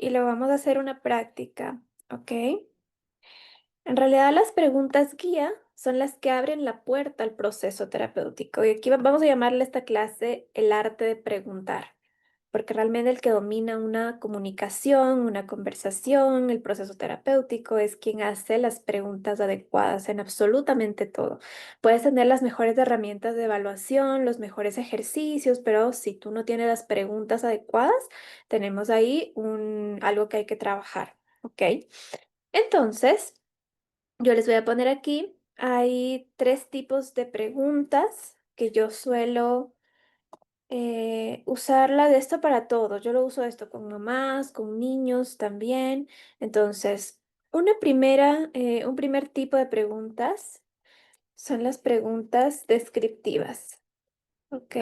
y lo vamos a hacer una práctica, ¿ok? En realidad las preguntas guía son las que abren la puerta al proceso terapéutico y aquí vamos a llamarle a esta clase el arte de preguntar, porque realmente el que domina una comunicación, una conversación, el proceso terapéutico es quien hace las preguntas adecuadas en absolutamente todo. Puedes tener las mejores herramientas de evaluación, los mejores ejercicios, pero si tú no tienes las preguntas adecuadas, tenemos ahí algo que hay que trabajar, ¿ok? Entonces, yo les voy a poner aquí, hay tres tipos de preguntas que yo suelo usarla de esto para todo. Yo lo uso esto con mamás, con niños también. Entonces, un primer tipo de preguntas son las preguntas descriptivas. ¿Ok?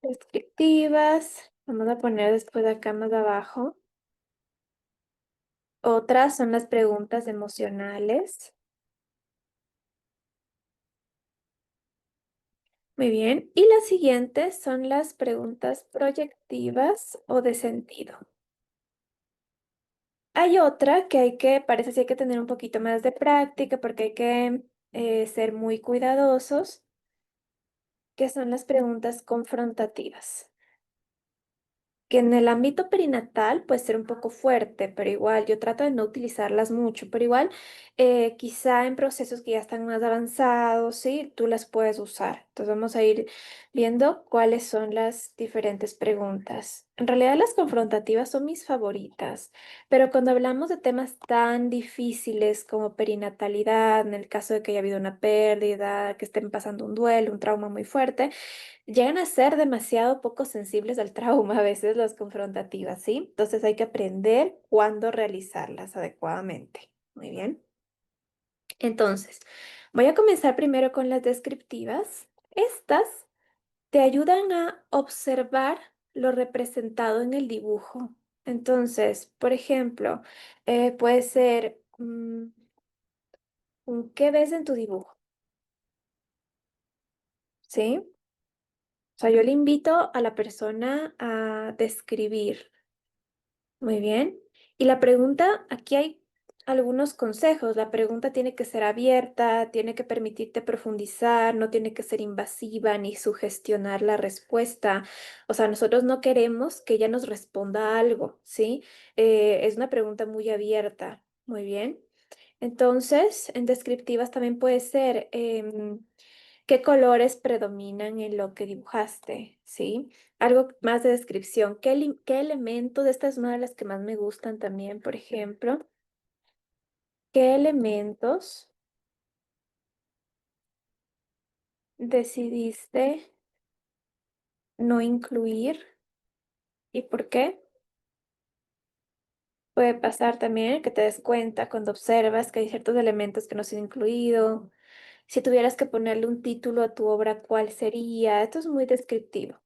Descriptivas. Vamos a poner después acá más abajo. Otras son las preguntas emocionales. Muy bien. Y las siguientes son las preguntas proyectivas o de sentido. Hay otra que parece que hay que tener un poquito más de práctica porque hay que ser muy cuidadosos, que son las preguntas confrontativas, que en el ámbito perinatal puede ser un poco fuerte, pero igual yo trato de no utilizarlas mucho, pero igual quizá en procesos que ya están más avanzados, sí, tú las puedes usar. Entonces vamos a ir viendo cuáles son las diferentes preguntas. En realidad las confrontativas son mis favoritas, pero cuando hablamos de temas tan difíciles como perinatalidad, en el caso de que haya habido una pérdida, que estén pasando un duelo, un trauma muy fuerte, llegan a ser demasiado poco sensibles al trauma a veces las confrontativas, ¿sí? Entonces hay que aprender cuándo realizarlas adecuadamente. Muy bien. Entonces, voy a comenzar primero con las descriptivas. Estas te ayudan a observar lo representado en el dibujo. Entonces, por ejemplo, puede ser, ¿qué ves en tu dibujo? ¿Sí? O sea, yo le invito a la persona a describir. Muy bien. Y la pregunta, aquí hay algunos consejos. La pregunta tiene que ser abierta, tiene que permitirte profundizar, no tiene que ser invasiva ni sugestionar la respuesta. O sea, nosotros no queremos que ella nos responda algo, ¿sí? Es una pregunta muy abierta. Muy bien. Entonces, en descriptivas también puede ser qué colores predominan en lo que dibujaste, ¿sí? Algo más de descripción. ¿Qué elementos? Esta es una de las que más me gustan también, por ejemplo. ¿Qué elementos decidiste no incluir y por qué? Puede pasar también que te des cuenta cuando observas que hay ciertos elementos que no se han incluido. Si tuvieras que ponerle un título a tu obra, ¿cuál sería? Esto es muy descriptivo.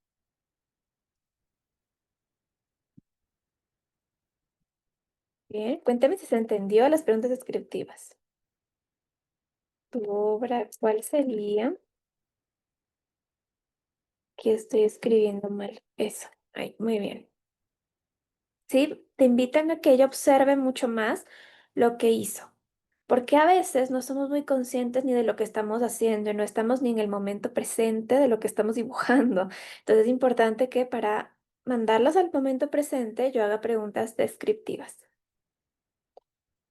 Bien, cuéntame si se entendió las preguntas descriptivas. Tu obra, ¿cuál sería? Que estoy escribiendo mal. Eso. Ay, muy bien. Sí, te invitan a que ella observe mucho más lo que hizo. Porque a veces no somos muy conscientes ni de lo que estamos haciendo, no estamos ni en el momento presente de lo que estamos dibujando. Entonces es importante que para mandarlas al momento presente yo haga preguntas descriptivas.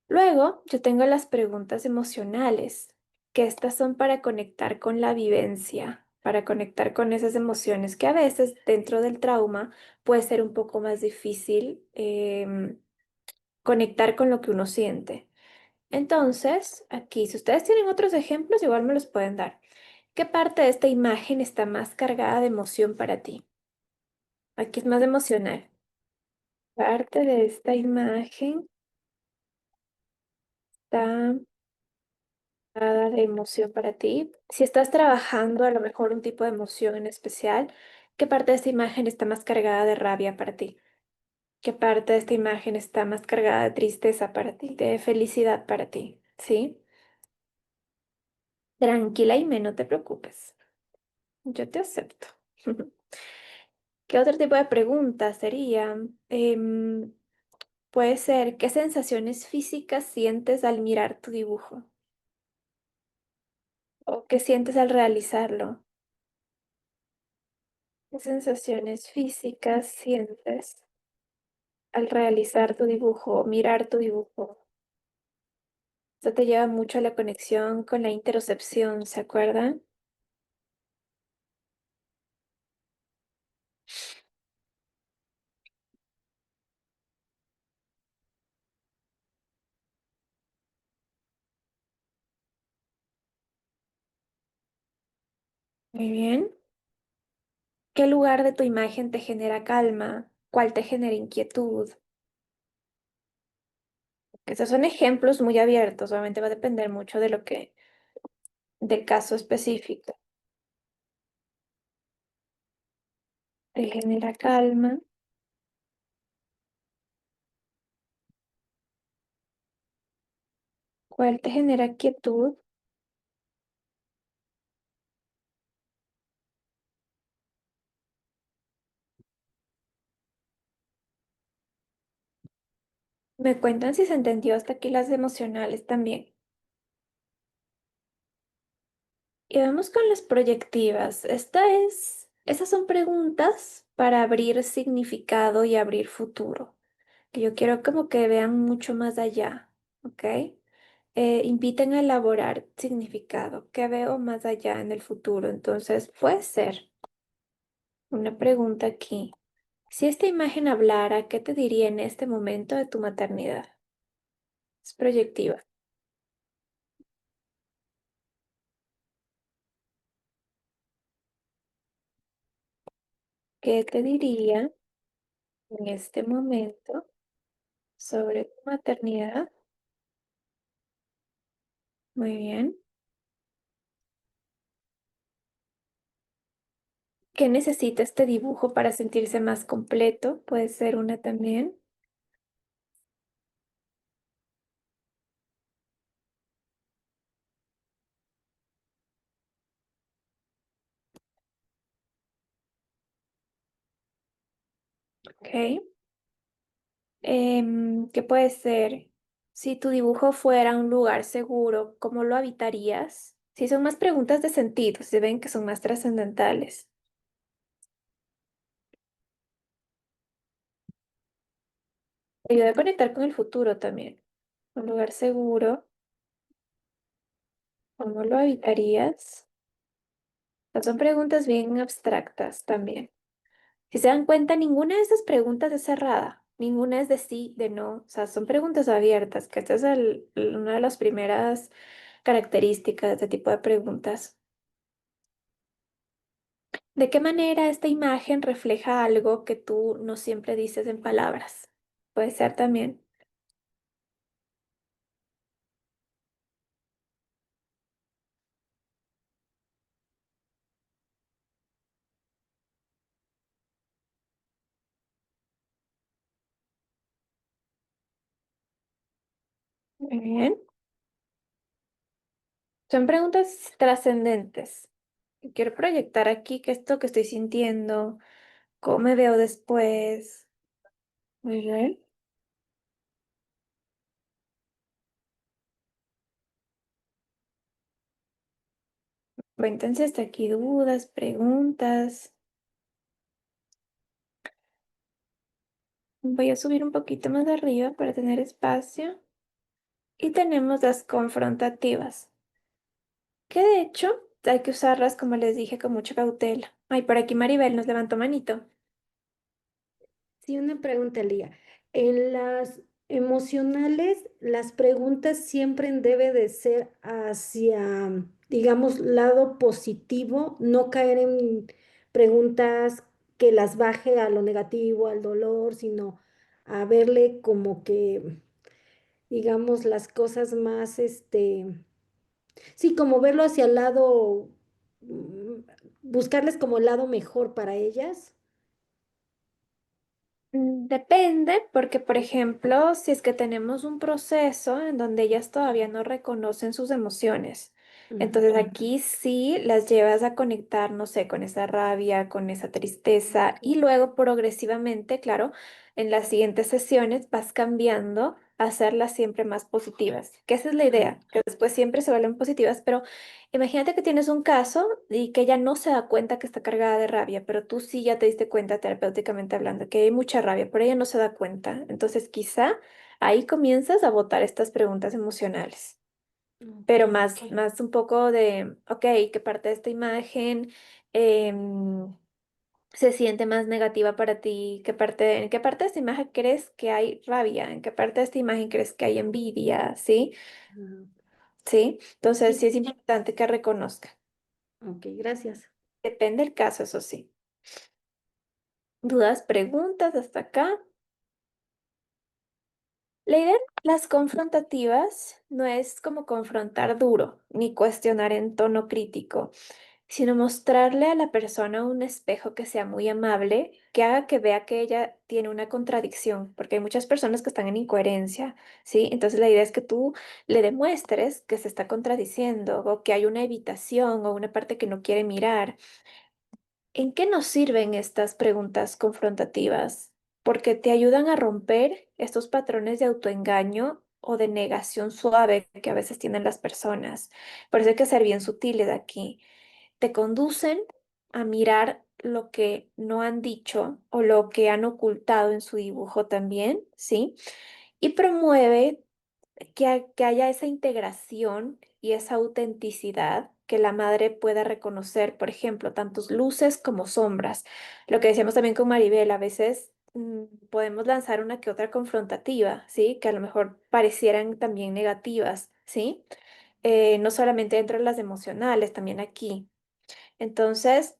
Luego, yo tengo las preguntas emocionales, que estas son para conectar con la vivencia, para conectar con esas emociones que a veces dentro del trauma puede ser un poco más difícil conectar con lo que uno siente. Entonces, aquí, si ustedes tienen otros ejemplos, igual me los pueden dar. ¿Qué parte de esta imagen está más cargada de emoción para ti? Aquí es más emocional. Parte de esta imagen está nada de emoción para ti. Si estás trabajando a lo mejor un tipo de emoción en especial, ¿qué parte de esta imagen está más cargada de rabia para ti? ¿Qué parte de esta imagen está más cargada de tristeza para ti, de felicidad para ti? ¿Sí? Tranquila y no te preocupes. Yo te acepto. ¿Qué otro tipo de preguntas sería? Puede ser, ¿qué sensaciones físicas sientes al mirar tu dibujo? ¿O qué sientes al realizarlo? ¿Qué sensaciones físicas sientes al realizar tu dibujo o mirar tu dibujo? Esto te lleva mucho a la conexión con la interocepción, ¿se acuerdan? Muy bien. ¿Qué lugar de tu imagen te genera calma? ¿Cuál te genera inquietud? Estos son ejemplos muy abiertos, obviamente va a depender mucho de del caso específico. Te genera calma. ¿Cuál te genera quietud? Me cuentan si se entendió hasta aquí las emocionales también. Y vamos con las proyectivas. Esas son preguntas para abrir significado y abrir futuro, que yo quiero como que vean mucho más allá, ¿ok? Inviten a elaborar significado, ¿qué veo más allá en el futuro? Entonces, puede ser una pregunta aquí. Si esta imagen hablara, ¿qué te diría en este momento de tu maternidad? Es proyectiva. ¿Qué te diría en este momento sobre tu maternidad? Muy bien. ¿Qué necesita este dibujo para sentirse más completo? Puede ser una también. Ok. ¿Qué puede ser? Si tu dibujo fuera un lugar seguro, ¿cómo lo habitarías? Si son más preguntas de sentido, se ven que son más trascendentales. Ayuda a conectar con el futuro también. Un lugar seguro, ¿cómo lo habitarías? Son preguntas bien abstractas también. Si se dan cuenta, ninguna de esas preguntas es cerrada, ninguna es de sí, de no, o sea, son preguntas abiertas, que esta es una de las primeras características de este tipo de preguntas. ¿De qué manera esta imagen refleja algo que tú no siempre dices en palabras? Puede ser también. Muy bien. Son preguntas trascendentes. Quiero proyectar aquí qué es esto que estoy sintiendo, cómo me veo después. Muy bien. Cuéntense hasta aquí dudas, preguntas. Voy a subir un poquito más arriba para tener espacio. Y tenemos las confrontativas, que de hecho hay que usarlas, como les dije, con mucha cautela. Ay, por aquí Maribel nos levantó manito. Sí, una pregunta, Lía. En las emocionales, las preguntas siempre debe de ser hacia, digamos, lado positivo, no caer en preguntas que las baje a lo negativo, al dolor, sino a verle como que, digamos, las cosas más, sí, como verlo hacia el lado, buscarles como el lado mejor para ellas. Depende, porque por ejemplo, si es que tenemos un proceso en donde ellas todavía no reconocen sus emociones Ujú, Entonces aquí sí las llevas a conectar, no sé, con esa rabia, con esa tristeza y ok, luego progresivamente, claro, en las siguientes sesiones vas cambiando a hacerlas siempre más positivas, que esa es la idea, ah, que después siempre se vuelven positivas, pero imagínate que tienes un caso y que ella no se da cuenta que está cargada de rabia, pero tú sí ya te diste cuenta terapéuticamente hablando que hay mucha rabia, pero ella no se da cuenta. Entonces quizá ahí comienzas a botar estas preguntas emocionales, pero ok. más un poco de, ok, ¿qué parte de esta imagen se siente más negativa para ti? ¿En qué parte de esta imagen crees que hay rabia? ¿En qué parte de esta imagen crees que hay envidia? ¿Sí? Ah, ¿Sí? Entonces sí sí, es importante que reconozca. ok, gracias. Depende del caso, eso sí. ¿Dudas, preguntas hasta acá? La idea de las confrontativas no es como confrontar duro ni cuestionar en tono crítico, sino mostrarle a la persona un espejo que sea muy amable, que haga que vea que ella tiene una contradicción, porque hay muchas personas que están en incoherencia, ¿sí? Entonces la idea es que tú le demuestres que se está contradiciendo o que hay una evitación o una parte que no quiere mirar. ¿En qué nos sirven estas preguntas confrontativas? Porque te ayudan a romper estos patrones de autoengaño o de negación suave que a veces tienen las personas. Por eso hay que ser bien sutiles aquí. Te conducen a mirar lo que no han dicho o lo que han ocultado en su dibujo también, ¿sí? Y promueve que haya esa integración y esa autenticidad, que la madre pueda reconocer, por ejemplo, tantos luces como sombras. Lo que decíamos también con Maribel, a veces podemos lanzar una que otra confrontativa, ¿sí? Que a lo mejor parecieran también negativas, ¿sí? No solamente dentro de las emocionales, también aquí. Entonces,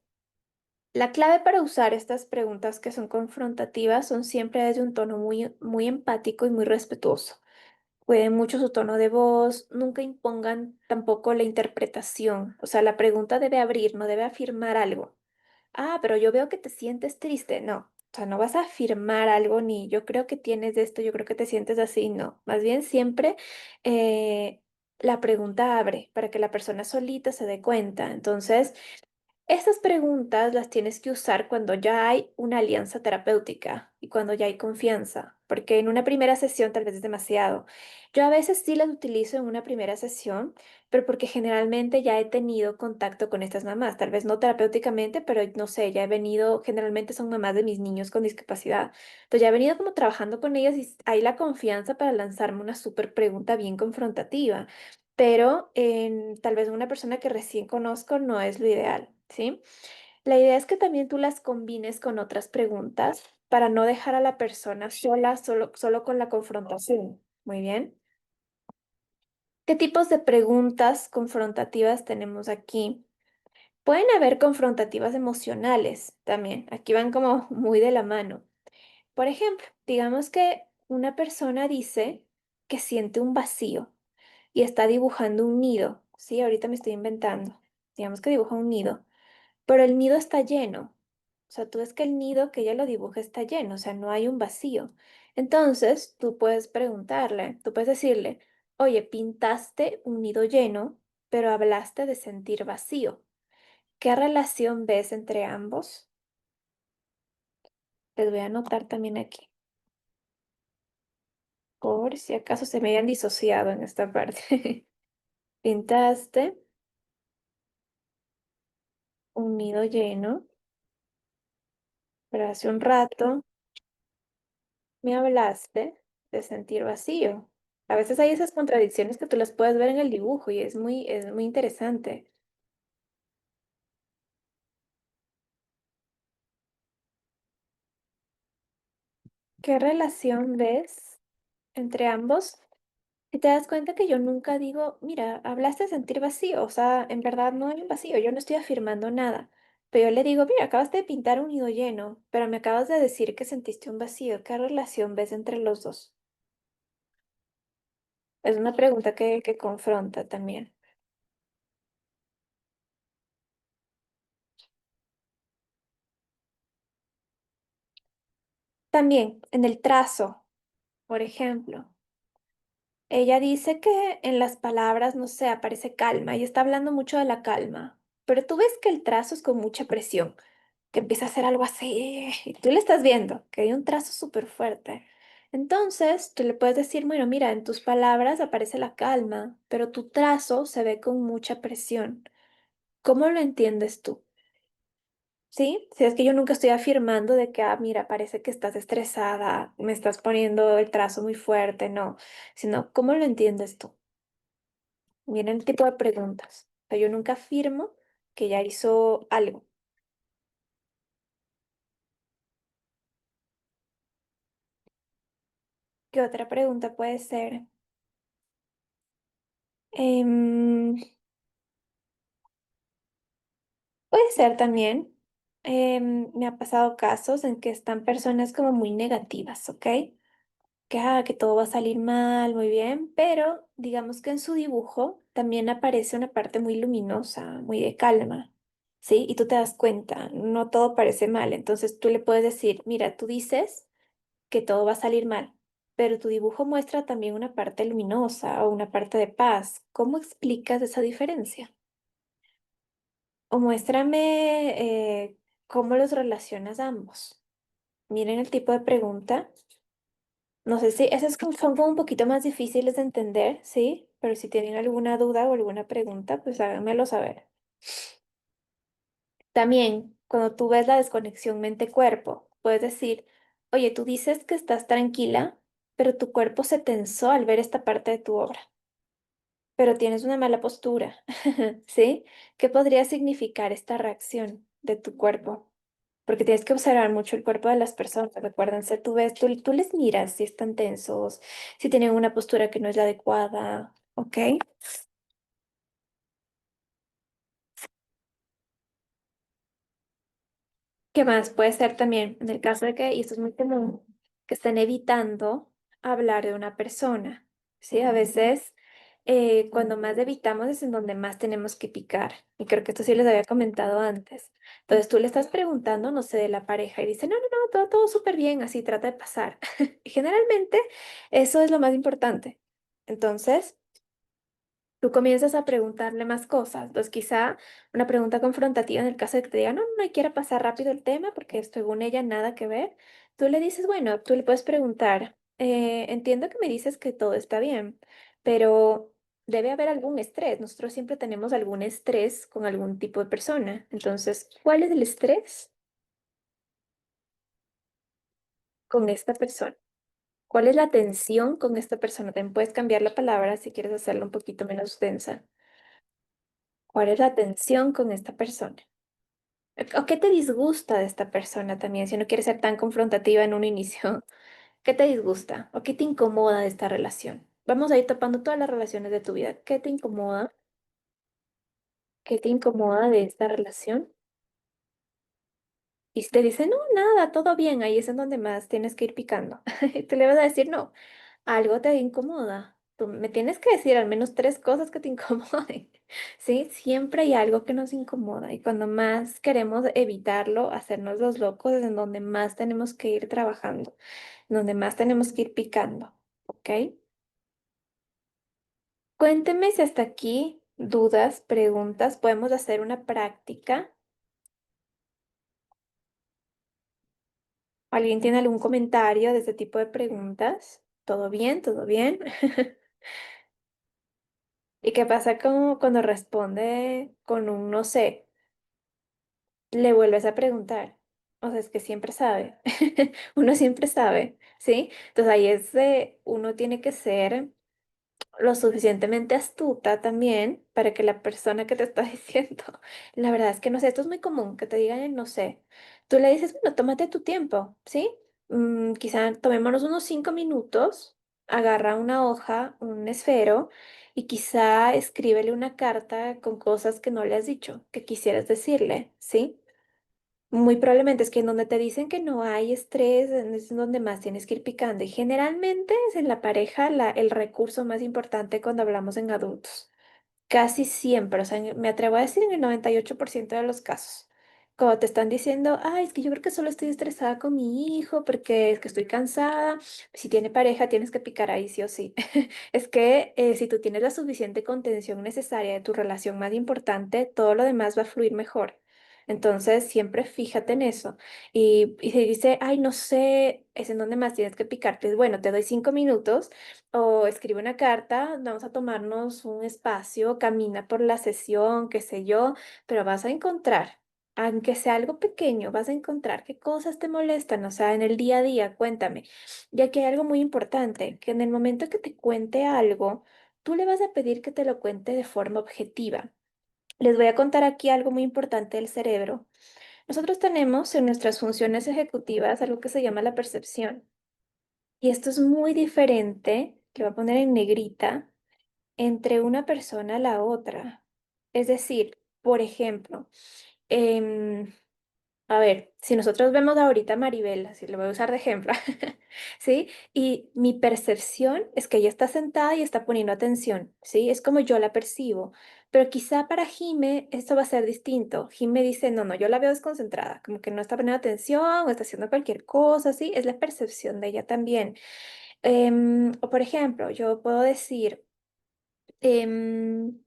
la clave para usar estas preguntas que son confrontativas son siempre desde un tono muy empático y muy respetuoso. Cuiden mucho su tono de voz, nunca impongan tampoco la interpretación. O sea, la pregunta debe abrir, no debe afirmar algo. Ah, pero yo veo que te sientes triste. No, o sea, no vas a afirmar algo ni yo creo que tienes esto, yo creo que te sientes así. No, más bien siempre eh, la pregunta abre para que la persona solita se dé cuenta. Entonces, estas preguntas las tienes que usar cuando ya hay una alianza terapéutica y cuando ya hay confianza, porque en una primera sesión tal vez es demasiado. Yo a veces sí las utilizo en una primera sesión, pero porque generalmente ya he tenido contacto con estas mamás, tal vez no terapéuticamente, pero no sé, ya he venido, generalmente son mamás de mis niños con discapacidad. Entonces ya he venido como trabajando con ellas y hay la confianza para lanzarme una súper pregunta bien confrontativa, pero en tal vez una persona que recién conozco no es lo ideal, ¿sí? La idea es que también tú las combines con otras preguntas para no dejar a la persona sola, solo con la confrontación. Muy bien. ¿Qué tipos de preguntas confrontativas tenemos aquí? Pueden haber confrontativas emocionales también. Aquí van como muy de la mano. Por ejemplo, digamos que una persona dice que siente un vacío y está dibujando un nido. Sí, ahorita me estoy inventando. Digamos que dibuja un nido, pero el nido está lleno. O sea, tú ves que el nido que ella lo dibuja está lleno, o sea, no hay un vacío. Entonces, tú puedes preguntarle, tú puedes decirle, oye, pintaste un nido lleno, pero hablaste de sentir vacío. ¿Qué relación ves entre ambos? Les voy a anotar también aquí, por si acaso se me hayan disociado en esta parte. Pintaste un nido lleno, pero hace un rato me hablaste de sentir vacío. A veces hay esas contradicciones que tú las puedes ver en el dibujo y es muy interesante. ¿Qué relación ves entre ambos? Y te das cuenta que yo nunca digo, mira, hablaste de sentir vacío, o sea, en verdad no hay un vacío, yo no estoy afirmando nada. Pero yo le digo, mira, acabas de pintar un nido lleno, pero me acabas de decir que sentiste un vacío. ¿Qué relación ves entre los dos? Es una pregunta que confronta también. También en el trazo, por ejemplo. Ella dice que en las palabras, no sé, aparece calma y está hablando mucho de la calma, pero tú ves que el trazo es con mucha presión, que empieza a hacer algo así y tú le estás viendo que hay un trazo súper fuerte. Entonces, tú le puedes decir, bueno, mira, en tus palabras aparece la calma, pero tu trazo se ve con mucha presión. ¿Cómo lo entiendes tú? ¿Sí? Si es que yo nunca estoy afirmando de que, mira, parece que estás estresada, me estás poniendo el trazo muy fuerte, no, sino, ¿cómo lo entiendes tú? Miren el tipo de preguntas. O sea, yo nunca afirmo que ya hizo algo. ¿Qué otra pregunta puede ser? Em, Puede ser también. Me ha pasado casos en que están personas como muy negativas, ¿ok? Que todo va a salir mal, muy bien, pero digamos que en su dibujo también aparece una parte muy luminosa, muy de calma, ¿sí? Y tú te das cuenta, no todo parece mal. Entonces tú le puedes decir, mira, tú dices que todo va a salir mal, pero tu dibujo muestra también una parte luminosa o una parte de paz. ¿Cómo explicas esa diferencia? O muéstrame cómo los relacionas ambos. Miren el tipo de pregunta. No sé si esas son como un poquito más difíciles de entender, ¿sí? Pero si tienen alguna duda o alguna pregunta, pues háganmelo saber. También, cuando tú ves la desconexión mente-cuerpo, puedes decir, oye, tú dices que estás tranquila, pero tu cuerpo se tensó al ver esta parte de tu obra, pero tienes una mala postura, ¿sí? ¿Qué podría significar esta reacción de tu cuerpo? Porque tienes que observar mucho el cuerpo de las personas. Recuérdense, tú les miras si están tensos, si tienen una postura que no es la adecuada, ¿ok? ¿Qué más puede ser también en el caso de que, y esto es muy común, que estén evitando hablar de una persona? ¿Sí? A veces, cuando más evitamos es en donde más tenemos que picar. Y creo que esto sí les había comentado antes. Entonces tú le estás preguntando, no sé, de la pareja y dice, no, no, no, todo súper bien, así trata de pasar. Y generalmente eso es lo más importante. Entonces, tú comienzas a preguntarle más cosas. Entonces, quizá una pregunta confrontativa en el caso de que te diga, no, no, no, quiera pasar rápido el tema porque según ella nada que ver. Tú le dices, bueno, tú le puedes preguntar, entiendo que me dices que todo está bien, pero debe haber algún estrés. Nosotros siempre tenemos algún estrés con algún tipo de persona. Entonces, ¿cuál es el estrés con esta persona? ¿Cuál es la tensión con esta persona? También puedes cambiar la palabra si quieres hacerla un poquito menos densa. ¿Cuál es la tensión con esta persona? ¿O qué te disgusta de esta persona también? Si no quieres ser tan confrontativa en un inicio, ¿qué te disgusta? ¿O qué te incomoda de esta relación? Vamos a ir topando todas las relaciones de tu vida. ¿Qué te incomoda? ¿Qué te incomoda de esta relación? Y si te dice, no, nada, todo bien, ahí es en donde más tienes que ir picando. Y tú le vas a decir, no, algo te incomoda. Tú me tienes que decir al menos tres cosas que te incomoden. Sí, siempre hay algo que nos incomoda y cuando más queremos evitarlo, hacernos los locos, es en donde más tenemos que ir trabajando, donde más tenemos que ir picando. ¿Ok? Cuénteme si hasta aquí dudas, preguntas, podemos hacer una práctica. ¿Alguien tiene algún comentario de este tipo de preguntas? ¿Todo bien? ¿Todo bien? ¿Y qué pasa cuando responde con un no sé? Le vuelves a preguntar. O sea, es que siempre sabe. Uno siempre sabe, ¿sí? Entonces ahí uno tiene que ser lo suficientemente astuta también para que la persona que te está diciendo, la verdad es que no sé, esto es muy común, que te digan el no sé. Tú le dices, bueno, tómate tu tiempo, ¿sí? Quizá tomémonos unos 5 minutos, agarra una hoja, un esfero y quizá escríbele una carta con cosas que no le has dicho, que quisieras decirle, ¿sí? Muy probablemente es que en donde te dicen que no hay estrés, es en donde más tienes que ir picando. Y generalmente es en la pareja el recurso más importante cuando hablamos en adultos. Casi siempre, o sea, me atrevo a decir en el 98% de los casos. Cuando te están diciendo, ay, es que yo creo que solo estoy estresada con mi hijo porque es que estoy cansada. Si tiene pareja, tienes que picar ahí sí o sí. Es que si tú tienes la suficiente contención necesaria de tu relación más importante, todo lo demás va a fluir mejor. Entonces, siempre fíjate en eso. Y si dice, ay, no sé, es en donde más tienes que picarte. Bueno, te doy 5 minutos o escribe una carta, vamos a tomarnos un espacio, camina por la sesión, qué sé yo, pero vas a encontrar. Aunque sea algo pequeño, vas a encontrar qué cosas te molestan, o sea, en el día a día, cuéntame. Ya que hay algo muy importante, que en el momento que te cuente algo, tú le vas a pedir que te lo cuente de forma objetiva. Les voy a contar aquí algo muy importante del cerebro. Nosotros tenemos en nuestras funciones ejecutivas algo que se llama la percepción. Y esto es muy diferente, que voy a poner en negrita, entre una persona a la otra. Es decir, por ejemplo, em, a ver, si nosotros vemos ahorita a Maribel, así lo voy a usar de ejemplo, ¿sí? Y mi percepción es que ella está sentada y está poniendo atención, ¿sí? Es como yo la percibo. Pero quizá para Jime esto va a ser distinto. Jime dice, no, no, yo la veo desconcentrada, como que no está poniendo atención o está haciendo cualquier cosa, ¿sí? Es la percepción de ella también. O por ejemplo, yo puedo decir, em,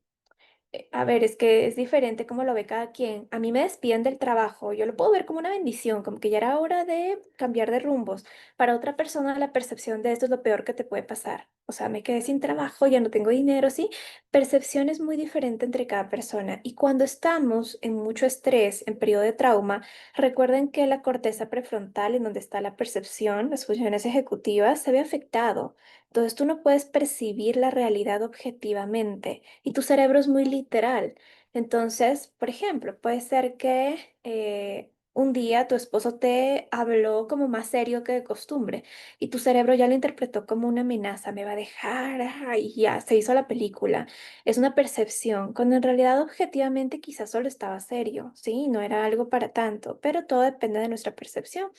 a ver, es que es diferente como lo ve cada quien. A mí me despiden del trabajo, yo lo puedo ver como una bendición, como que ya era hora de cambiar de rumbos. Para otra persona, la percepción de esto es lo peor que te puede pasar. O sea, me quedé sin trabajo, ya no tengo dinero, sí. Percepción es muy diferente entre cada persona. Y cuando estamos en mucho estrés, en periodo de trauma, recuerden que la corteza prefrontal, en donde está la percepción, las funciones ejecutivas, se ve afectado. Entonces tú no puedes percibir la realidad objetivamente y tu cerebro es muy literal. Entonces, por ejemplo, puede ser que un día tu esposo te habló como más serio que de costumbre y tu cerebro ya lo interpretó como una amenaza, me va a dejar, y ya se hizo la película. Es una percepción, cuando en realidad objetivamente quizás solo estaba serio, ¿sí? No era algo para tanto, pero todo depende de nuestra percepción.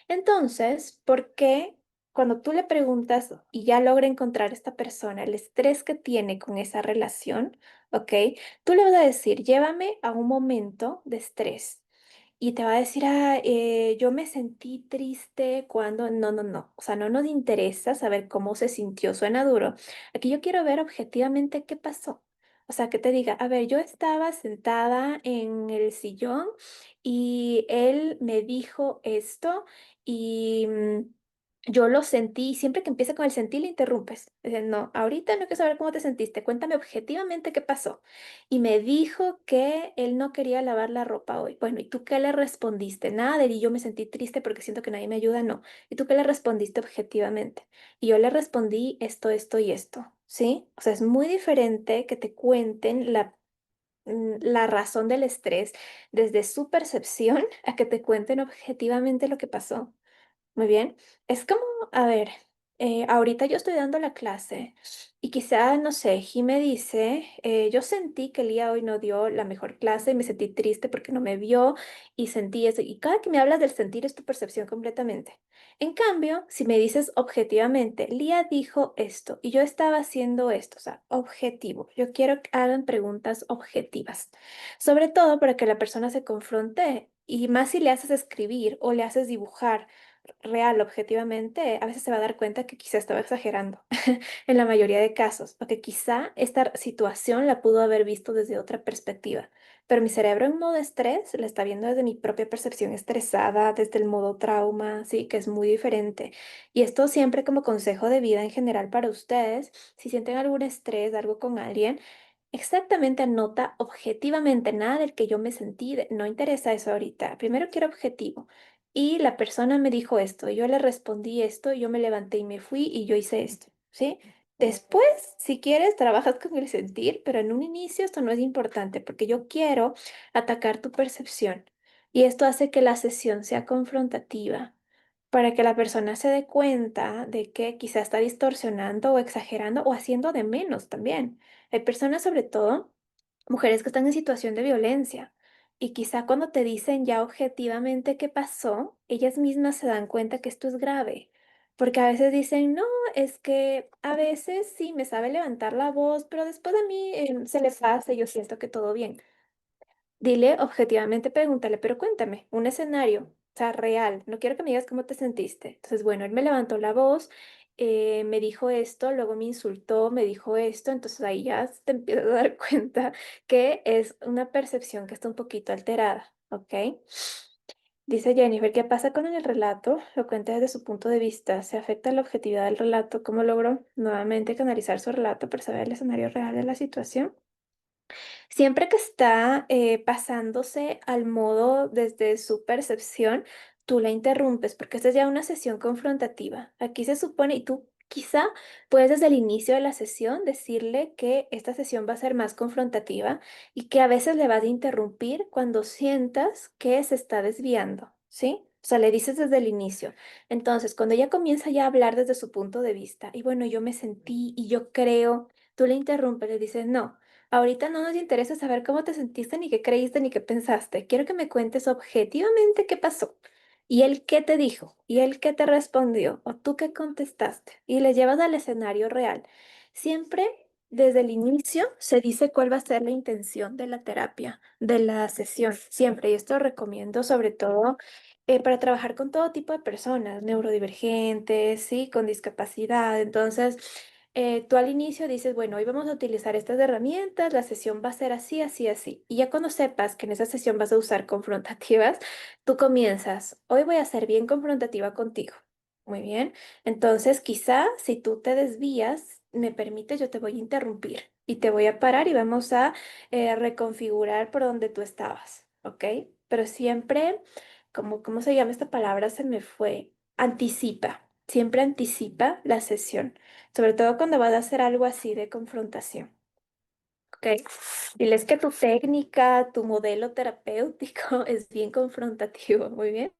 Entonces, ¿por qué cuando tú le preguntas y ya logra encontrar esta persona el estrés que tiene con esa relación, ok? Tú le vas a decir, llévame a un momento de estrés. Y te va a decir, yo me sentí triste cuando... No, no, no. O sea, no nos interesa saber cómo se sintió. Suena duro. Aquí yo quiero ver objetivamente qué pasó. O sea, que te diga, a ver, yo estaba sentada en el sillón y él me dijo esto y yo lo sentí. Siempre que empieza con el sentir, le interrumpes. Dice, no, ahorita no quiero saber cómo te sentiste. Cuéntame objetivamente qué pasó. Y me dijo que él no quería lavar la ropa hoy. Bueno, ¿y tú qué le respondiste? Nada de y yo me sentí triste porque siento que nadie me ayuda, no. ¿Y tú qué le respondiste objetivamente? Y yo le respondí esto y esto, ¿sí? O sea, es muy diferente que te cuenten la razón del estrés desde su percepción a que te cuenten objetivamente lo que pasó. Muy bien. Es como, a ver, ahorita yo estoy dando la clase y quizá, no sé, me dice, yo sentí que Lía hoy no dio la mejor clase y me sentí triste porque no me vio y sentí eso. Y cada que me hablas del sentir es tu percepción completamente. En cambio, si me dices objetivamente, Lía dijo esto y yo estaba haciendo esto, o sea, objetivo. Yo quiero que hagan preguntas objetivas, sobre todo para que la persona se confronte. Y más si le haces escribir o le haces dibujar real, objetivamente, a veces se va a dar cuenta que quizá estaba exagerando en la mayoría de casos, o que quizá esta situación la pudo haber visto desde otra perspectiva. Pero mi cerebro en modo estrés la está viendo desde mi propia percepción estresada, desde el modo trauma, sí, que es muy diferente. Y esto siempre como consejo de vida en general para ustedes, si sienten algún estrés, algo con alguien, exactamente anota objetivamente nada del que yo me sentí, no interesa eso ahorita. Primero quiero objetivo. Y la persona me dijo esto, y yo le respondí esto, y yo me levanté y me fui y yo hice esto, ¿sí? Después, si quieres, trabajas con el sentir, pero en un inicio esto no es importante porque yo quiero atacar tu percepción. Y esto hace que la sesión sea confrontativa, para que la persona se dé cuenta de que quizá está distorsionando o exagerando o haciendo de menos también. Hay personas, sobre todo, mujeres que están en situación de violencia y quizá cuando te dicen ya objetivamente qué pasó, ellas mismas se dan cuenta que esto es grave. Porque a veces dicen, no, es que a veces sí me sabe levantar la voz, pero después a mí se le pasa y yo siento que todo bien. Dile objetivamente, pregúntale, pero cuéntame, un escenario, o sea, real, no quiero que me digas cómo te sentiste. Entonces, bueno, él me levantó la voz, me dijo esto, luego me insultó, me dijo esto, entonces ahí ya te empiezas a dar cuenta que es una percepción que está un poquito alterada, ¿ok? Dice Jennifer, ¿qué pasa con el relato? Lo cuenta desde su punto de vista. ¿Se afecta la objetividad del relato? ¿Cómo logró nuevamente canalizar su relato para saber el escenario real de la situación? Siempre que está pasándose al modo desde su percepción, tú la interrumpes porque esta es ya una sesión confrontativa. Aquí se supone, y tú quizá puedes desde el inicio de la sesión decirle que esta sesión va a ser más confrontativa y que a veces le vas a interrumpir cuando sientas que se está desviando, ¿sí? O sea, le dices desde el inicio. Entonces, cuando ella comienza ya a hablar desde su punto de vista, y bueno, yo me sentí y yo creo, tú le interrumpes, le dices, no. Ahorita no nos interesa saber cómo te sentiste, ni qué creíste, ni qué pensaste. Quiero que me cuentes objetivamente qué pasó. Y él qué te dijo, y él qué te respondió, o tú qué contestaste. Y le llevas al escenario real. Siempre desde el inicio se dice cuál va a ser la intención de la terapia, de la sesión. Siempre. Y esto lo recomiendo sobre todo para trabajar con todo tipo de personas, neurodivergentes, sí, con discapacidad. Entonces, tú al inicio dices, bueno, hoy vamos a utilizar estas herramientas, la sesión va a ser así, así, así. Y ya cuando sepas que en esa sesión vas a usar confrontativas, tú comienzas, hoy voy a ser bien confrontativa contigo. Muy bien. Entonces, quizá si tú te desvías, me permite, yo te voy a interrumpir y te voy a parar y vamos a reconfigurar por donde tú estabas, ¿ok? Pero siempre, ¿cómo se llama esta palabra? Se me fue. Anticipa. Siempre anticipa la sesión. Sobre todo cuando vas a hacer algo así de confrontación. ¿Ok? Diles que tu técnica, tu modelo terapéutico es bien confrontativo. Muy bien.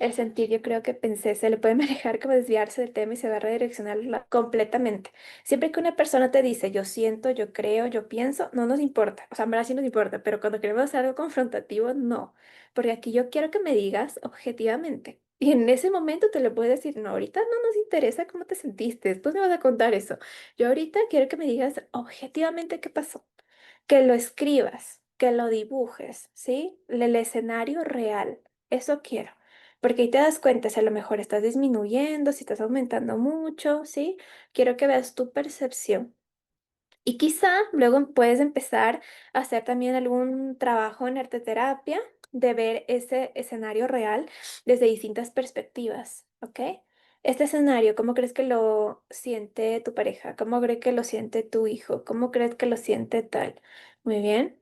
El sentir, yo creo que pensé, se le puede manejar como desviarse del tema y se va a redireccionar completamente. Siempre que una persona te dice, yo siento, yo creo, yo pienso, no nos importa. O sea, en verdad sí nos importa, pero cuando queremos hacer algo confrontativo, no. Porque aquí yo quiero que me digas objetivamente. Y en ese momento te lo puedes decir, no, ahorita no nos interesa cómo te sentiste, después me vas a contar eso. Yo ahorita quiero que me digas objetivamente qué pasó, que lo escribas, que lo dibujes, ¿sí? El escenario real. Eso quiero. Porque ahí te das cuenta si a lo mejor estás disminuyendo, si estás aumentando mucho, ¿sí? Quiero que veas tu percepción. Y quizá luego puedes empezar a hacer también algún trabajo en arteterapia de ver ese escenario real desde distintas perspectivas, ¿ok? Este escenario, ¿cómo crees que lo siente tu pareja? ¿Cómo crees que lo siente tu hijo? ¿Cómo crees que lo siente tal? Muy bien.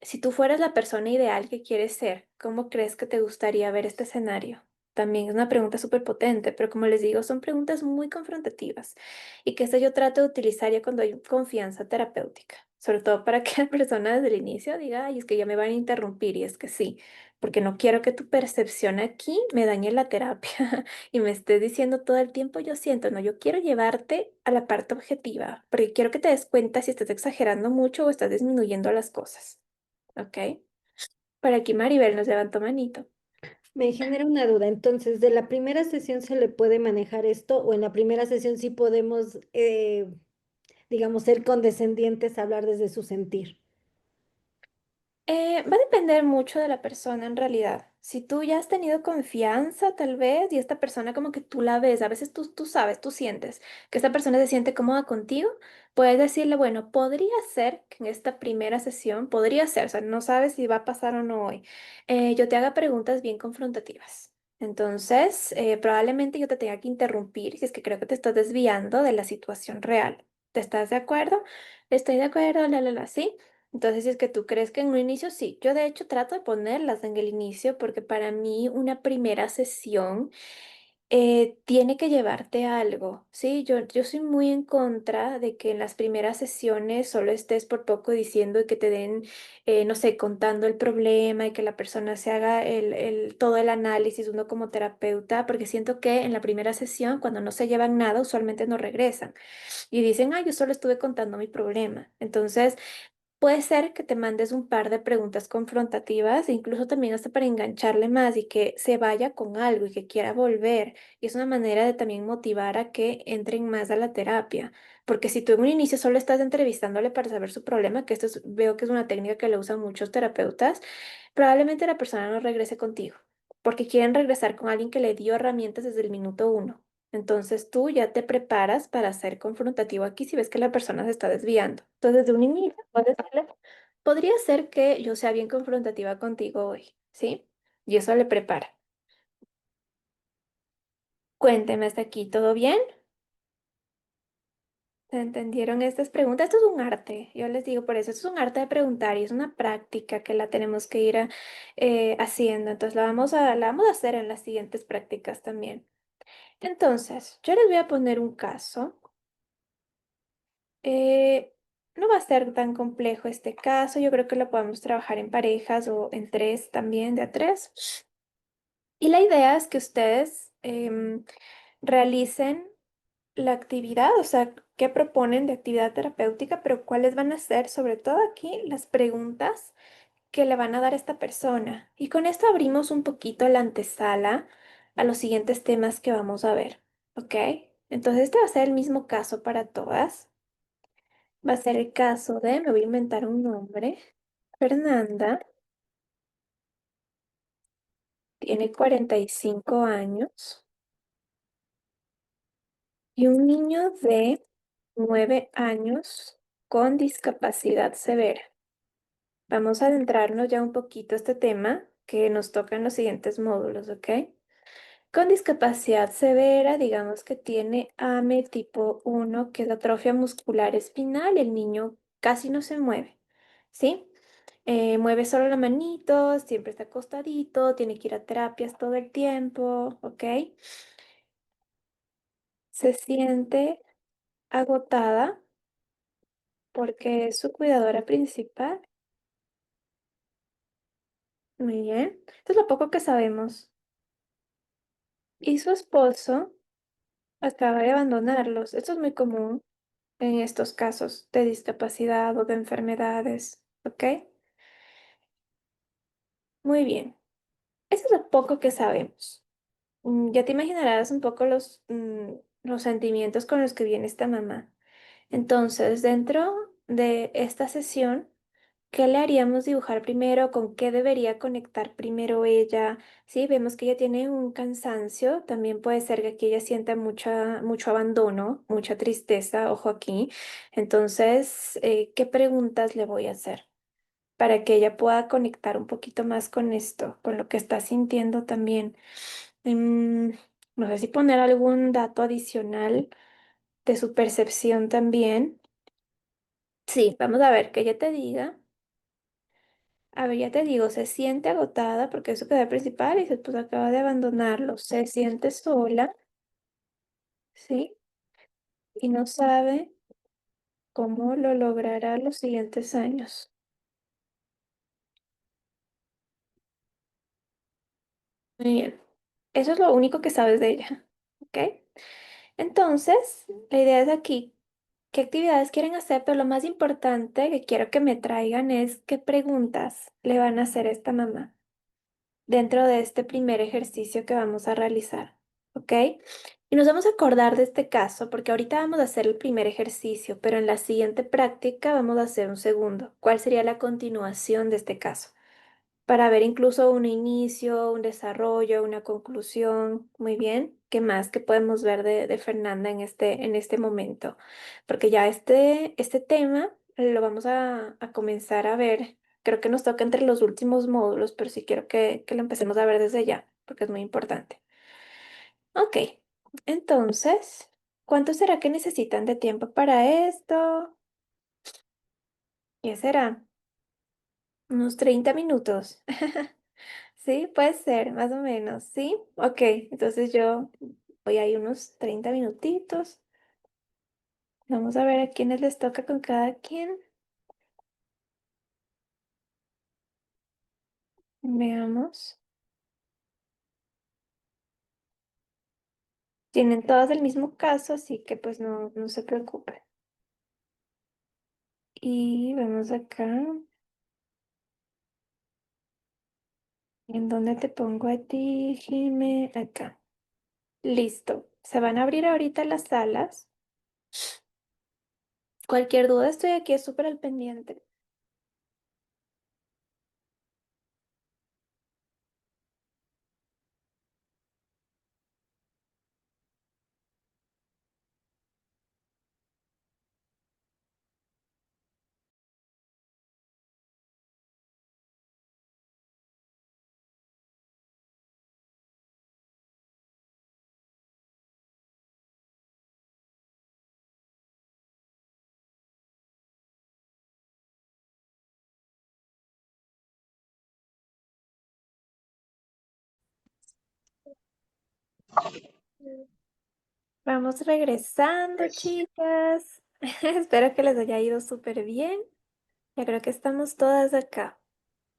Si tú fueras la persona ideal que quieres ser, ¿cómo crees que te gustaría ver este escenario? También es una pregunta súper potente, pero como les digo, son preguntas muy confrontativas y que esto yo trato de utilizar ya cuando hay confianza terapéutica, sobre todo para que la persona desde el inicio diga, ay, es que ya me van a interrumpir y es que sí, porque no quiero que tu percepción aquí me dañe la terapia y me estés diciendo todo el tiempo yo siento, no, yo quiero llevarte a la parte objetiva, porque quiero que te des cuenta si estás exagerando mucho o estás disminuyendo las cosas, ¿ok? Por aquí Maribel nos levantó manito. Me genera una duda. Entonces, ¿de la primera sesión se le puede manejar esto o en la primera sesión sí podemos, digamos, ser condescendientes, hablar desde su sentir? Va a depender mucho de la persona en realidad. Si tú ya has tenido confianza, tal vez, y esta persona como que tú la ves, a veces tú sabes, tú sientes que esta persona se siente cómoda contigo, puedes decirle, bueno, podría ser que en esta primera sesión, podría ser, o sea, no sabes si va a pasar o no hoy, yo te haga preguntas bien confrontativas. Entonces, probablemente yo te tenga que interrumpir si es que creo que te estás desviando de la situación real. ¿Te estás de acuerdo? Estoy de acuerdo, sí. Entonces, si es que tú crees que en un inicio, sí, yo de hecho trato de ponerlas en el inicio porque para mí una primera sesión tiene que llevarte a algo, ¿sí? Yo soy muy en contra de que en las primeras sesiones solo estés por poco diciendo y que te den, no sé, contando el problema y que la persona se haga todo el análisis, uno como terapeuta, porque siento que en la primera sesión, cuando no se llevan nada, usualmente no regresan y dicen, ah, yo solo estuve contando mi problema. Entonces, puede ser que te mandes un par de preguntas confrontativas, incluso también hasta para engancharle más y que se vaya con algo y que quiera volver. Y es una manera de también motivar a que entren más a la terapia. Porque si tú en un inicio solo estás entrevistándole para saber su problema, que veo que es una técnica que le usan muchos terapeutas, probablemente la persona no regrese contigo, porque quieren regresar con alguien que le dio herramientas desde el minuto uno. Entonces tú ya te preparas para ser confrontativo aquí si ves que la persona se está desviando. Entonces de un inicio puedes decirle, podría ser que yo sea bien confrontativa contigo hoy, ¿sí? Y eso le prepara. Cuénteme hasta aquí, ¿todo bien? ¿Se entendieron estas preguntas? Esto es un arte, yo les digo por eso, esto es un arte de preguntar y es una práctica que la tenemos que ir haciendo. Entonces la vamos a hacer en las siguientes prácticas también. Entonces, yo les voy a poner un caso. Eh, no va a ser tan complejo este caso, yo creo que lo podemos trabajar en parejas o en tres también, de a tres. Y la idea es que ustedes realicen la actividad, o sea, qué proponen de actividad terapéutica, pero cuáles van a ser, sobre todo aquí, las preguntas que le van a dar a esta persona. Y con esto abrimos un poquito la antesala a los siguientes temas que vamos a ver, ¿ok? Entonces, este va a ser el mismo caso para todas. Va a ser el caso de, me voy a inventar un nombre, Fernanda, tiene 45 años y un niño de 9 años con discapacidad severa. Vamos a adentrarnos ya un poquito a este tema que nos toca en los siguientes módulos, ¿ok? Con discapacidad severa, digamos que tiene AME tipo 1, que es atrofia muscular espinal, el niño casi no se mueve, ¿sí? Mueve solo la manito, siempre está acostadito, tiene que ir a terapias todo el tiempo, ¿ok? Se siente agotada porque es su cuidadora principal. Muy bien. Esto es lo poco que sabemos. Y su esposo acaba de abandonarlos. Esto es muy común en estos casos de discapacidad o de enfermedades, ¿ok? Muy bien. Eso es lo poco que sabemos. Ya te imaginarás un poco los sentimientos con los que viene esta mamá. Entonces, dentro de esta sesión, ¿qué le haríamos dibujar primero? ¿Con qué debería conectar primero ella? Sí, vemos que ella tiene un cansancio. También puede ser que aquí ella sienta mucho abandono, mucha tristeza. Ojo aquí. Entonces, ¿qué preguntas le voy a hacer para que ella pueda conectar un poquito más con esto, con lo que está sintiendo también? Mm, no sé si poner algún dato adicional de su percepción también. Sí, vamos a ver que ella te diga. A ver, ya te digo, se siente agotada porque es su quedar principal y su esposo acaba de abandonarlo. Se siente sola, ¿sí? Y no sabe cómo lo logrará los siguientes años. Muy bien. Eso es lo único que sabes de ella, ¿ok? Entonces, la idea es aquí, ¿qué actividades quieren hacer? Pero lo más importante que quiero que me traigan es qué preguntas le van a hacer a esta mamá dentro de este primer ejercicio que vamos a realizar, ¿ok? Y nos vamos a acordar de este caso porque ahorita vamos a hacer el primer ejercicio, pero en la siguiente práctica vamos a hacer un segundo. ¿Cuál sería la continuación de este caso? Para ver incluso un inicio, un desarrollo, una conclusión. Muy bien. ¿Qué más que podemos ver de Fernanda en este momento? Porque ya este tema lo vamos a comenzar a ver. Creo que nos toca entre los últimos módulos, pero sí quiero que lo empecemos a ver desde ya, porque es muy importante. Ok, entonces, ¿cuánto será que necesitan de tiempo para esto? ¿Qué será? Unos 30 minutos. Sí, puede ser, más o menos, ¿sí? Ok, entonces yo voy ahí unos 30 minutitos. Vamos a ver a quiénes les toca con cada quien. Veamos. Tienen todas el mismo caso, así que pues no se preocupen. Y vamos acá. ¿En dónde te pongo a ti, Jime? Acá. Listo. Se van a abrir ahorita las salas. Cualquier duda estoy aquí súper al pendiente. Vamos regresando, chicas. Espero que les haya ido súper bien. Ya creo que estamos todas acá.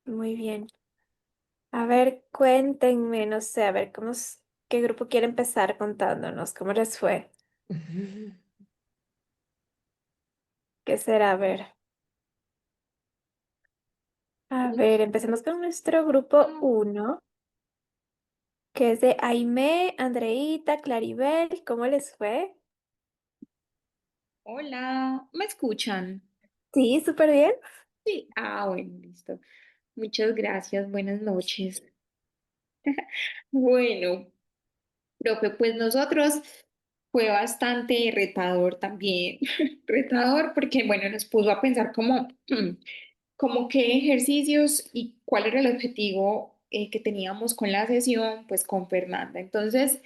Muy bien. A ver, cuéntenme, no sé, a ver, qué grupo quiere empezar contándonos? ¿Cómo les fue? ¿Qué será? A ver, empecemos con nuestro grupo uno, que es de Aimé, Andreita, Claribel. ¿Cómo les fue? Hola, ¿me escuchan? Sí, súper bien. Sí. Ah, bueno, listo. Muchas gracias, buenas noches. Bueno, profe, pues nosotros fue bastante retador también, retador porque, bueno, nos puso a pensar como, como qué ejercicios y cuál era el objetivo que teníamos con la sesión, pues con Fernanda. Entonces,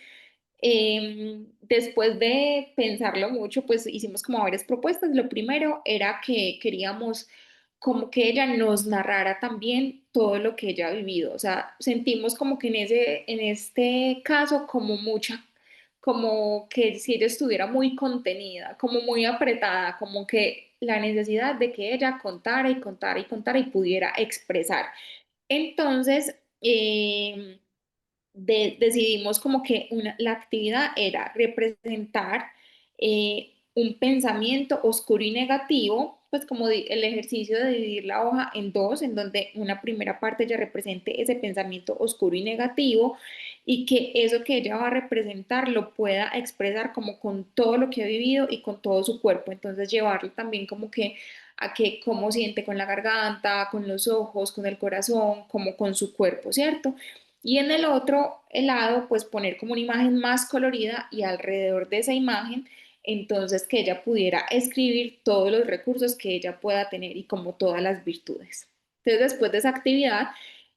después de pensarlo mucho, pues hicimos como varias propuestas. Lo primero era que queríamos como que ella nos narrara también todo lo que ella ha vivido. O sea, sentimos como que en este caso, como mucha, como que si ella estuviera muy contenida, como muy apretada, como que la necesidad de que ella contara y contara y contara y pudiera expresar. Entonces, decidimos como que la actividad era representar un pensamiento oscuro y negativo, pues como el ejercicio de dividir la hoja en dos, en donde una primera parte ya represente ese pensamiento oscuro y negativo y que eso que ella va a representar lo pueda expresar como con todo lo que ha vivido y con todo su cuerpo. Entonces llevarlo también como que a que cómo siente con la garganta, con los ojos, con el corazón, como con su cuerpo, ¿cierto? Y en el otro lado, pues poner como una imagen más colorida y alrededor de esa imagen, entonces que ella pudiera escribir todos los recursos que ella pueda tener y como todas las virtudes. Entonces, después de esa actividad,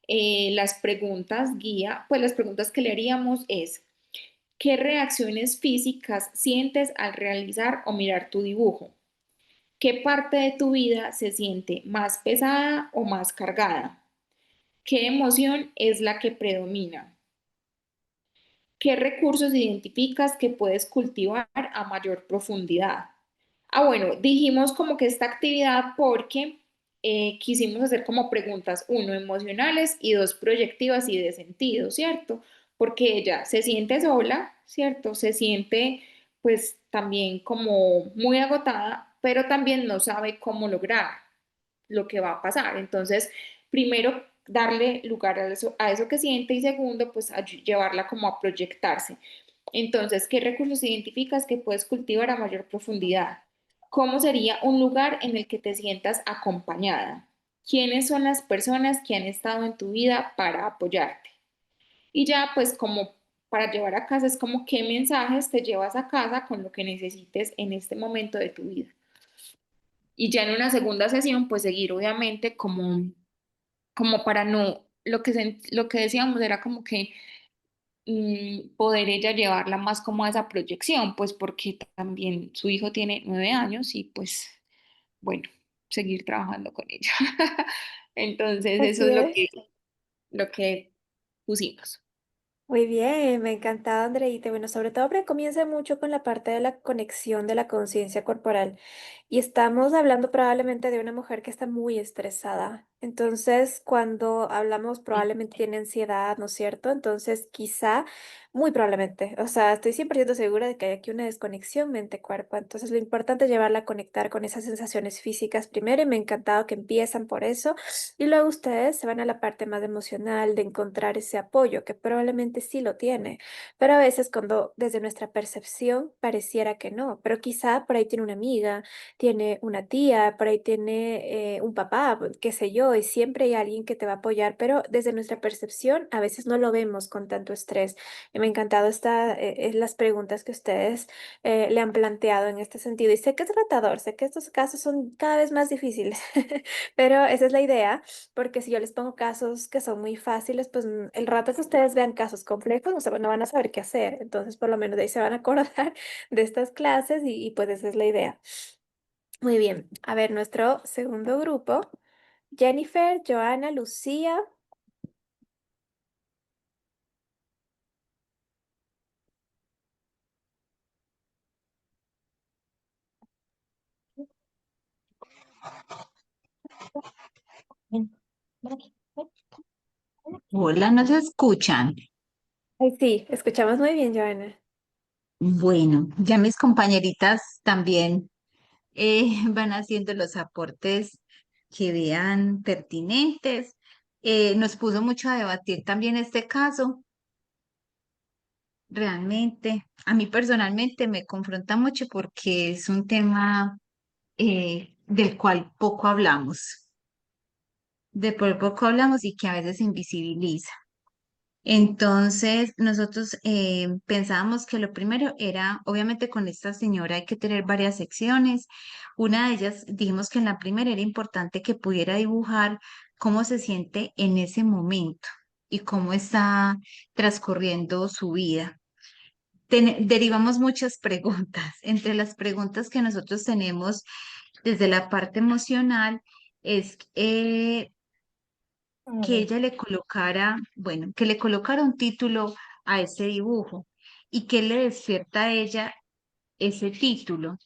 las preguntas guía, pues las preguntas que le haríamos es, ¿qué reacciones físicas sientes al realizar o mirar tu dibujo? ¿Qué parte de tu vida se siente más pesada o más cargada? ¿Qué emoción es la que predomina? ¿Qué recursos identificas que puedes cultivar a mayor profundidad? Ah, bueno, dijimos como que esta actividad porque quisimos hacer como preguntas, uno, emocionales y dos, proyectivas y de sentido, ¿cierto? Porque ella se siente sola, ¿cierto? Se siente pues también como muy agotada, pero también no sabe cómo lograr lo que va a pasar. Entonces, primero, darle lugar a eso que siente y segundo, pues llevarla como a proyectarse. Entonces, ¿qué recursos identificas que puedes cultivar a mayor profundidad? ¿Cómo sería un lugar en el que te sientas acompañada? ¿Quiénes son las personas que han estado en tu vida para apoyarte? Y ya, pues como para llevar a casa es como qué mensajes te llevas a casa con lo que necesites en este momento de tu vida. Y ya en una segunda sesión, pues seguir obviamente como para no, lo que decíamos era como que poder ella llevarla más como a esa proyección, pues porque también su hijo tiene 9 años y pues bueno, seguir trabajando con ella. Entonces eso Así es es. lo que pusimos. Muy bien, me ha encantado, Andreita. Bueno, sobre todo porque comienza mucho con la parte de la conexión de la conciencia corporal. Y estamos hablando probablemente de una mujer que está muy estresada. Entonces, cuando hablamos, probablemente tiene ansiedad, ¿no es cierto? Entonces, quizá, muy probablemente, o sea, estoy 100% segura de que hay aquí una desconexión mente-cuerpo. Entonces, lo importante es llevarla a conectar con esas sensaciones físicas primero, y me ha encantado que empiezan por eso. Y luego ustedes se van a la parte más emocional de encontrar ese apoyo, que probablemente sí lo tiene, pero a veces cuando desde nuestra percepción pareciera que no, pero quizá por ahí tiene una amiga, tiene una tía, por ahí tiene un papá, qué sé yo, y siempre hay alguien que te va a apoyar, pero desde nuestra percepción a veces no lo vemos con tanto estrés. Y me ha encantado las preguntas que ustedes le han planteado en este sentido. Y sé que es retador, sé que estos casos son cada vez más difíciles, pero esa es la idea, porque si yo les pongo casos que son muy fáciles, pues el rato que ustedes vean casos complejos, no van a saber qué hacer. Entonces, por lo menos de ahí se van a acordar de estas clases y pues esa es la idea. Muy bien, a ver, nuestro segundo grupo, Jennifer, Joana, Lucía. Hola, ¿nos escuchan? Ay, sí, escuchamos muy bien, Joana. Bueno, ya mis compañeritas también van haciendo los aportes que vean pertinentes. Nos puso mucho a debatir también este caso. Realmente, a mí personalmente me confronta mucho porque es un tema del cual poco hablamos, de por poco hablamos y que a veces se invisibiliza. Entonces, nosotros pensábamos que lo primero era, obviamente con esta señora hay que tener varias secciones. Una de ellas, dijimos que en la primera era importante que pudiera dibujar cómo se siente en ese momento y cómo está transcurriendo su vida. Derivamos muchas preguntas. Entre las preguntas que nosotros tenemos desde la parte emocional es que ella le colocara, bueno, que le colocara un título a ese dibujo y que le despierta a ella ese título.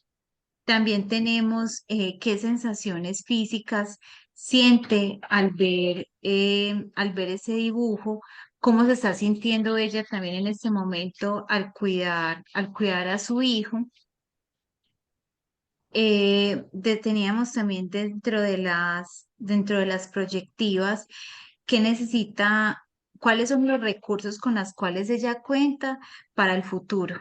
También tenemos qué sensaciones físicas siente al ver ese dibujo, cómo se está sintiendo ella también en este momento al cuidar a su hijo. Teníamos también dentro de las proyectivas qué necesita, cuáles son los recursos con los cuales ella cuenta para el futuro.